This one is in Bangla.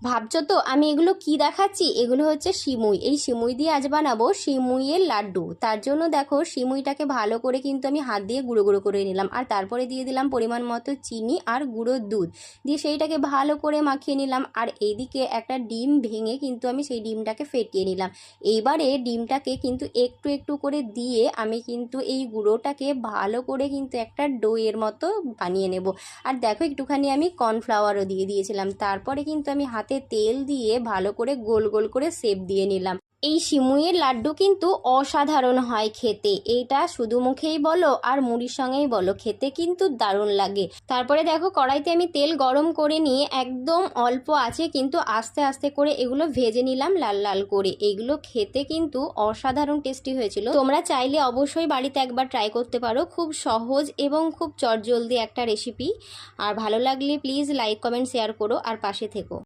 ভাবছো তো আমি এগুলো কি দেখাচ্ছি? এগুলো হচ্ছে সিমুই। এই সিমুই দিয়ে আজ বানাবো সিমুইয়ের লাড্ডু। তার জন্য দেখো সিমুইটাকে ভালো করে কিন্তু আমি হাত দিয়ে গুঁড়ো গুঁড়ো করে নিলাম, আর তারপরে দিয়ে দিলাম পরিমাণ মতো চিনি আর গুঁড়ো দুধ দিয়ে সেইটাকে ভালো করে মাখিয়ে নিলাম। আর এইদিকে একটা ডিম ভেঙে কিন্তু আমি সেই ডিমটাকে ফেটিয়ে নিলাম। এইবারে ডিমটাকে কিন্তু একটু একটু করে দিয়ে আমি কিন্তু এই গুঁড়োটাকে ভালো করে কিন্তু একটা ডোয়ের মতো বানিয়ে নেব। আর দেখো একটুখানি আমি কর্নফ্লাওয়ারও দিয়ে দিয়েছিলাম। তারপরে কিন্তু আমি হাতে তেল দিয়ে ভালো করে গোল গোল করে শেপ দিয়ে নিলাম। এই সিমুইয়ের লাড্ডু কিন্তু অসাধারণ হয় খেতে। এটা শুধু মুখেই বলো আর মুড়ির সঙ্গেই বলো, খেতে কিন্তু দারুণ লাগে। তারপরে দেখো কড়াইতে আমি তেল গরম করে নিয়ে একদম অল্প আছে কিন্তু আস্তে আস্তে করে এগুলো ভেজে নিলাম লাল লাল করে। এগুলো খেতে কিন্তু অসাধারণ টেস্টি হয়েছিল। তোমরা চাইলে অবশ্যই বাড়িতে একবার ট্রাই করতে পারো। খুব সহজ এবং খুব চটজলদি একটা রেসিপি। আর ভালো লাগলে প্লিজ লাইক কমেন্ট শেয়ার করো আর পাশে থেকো।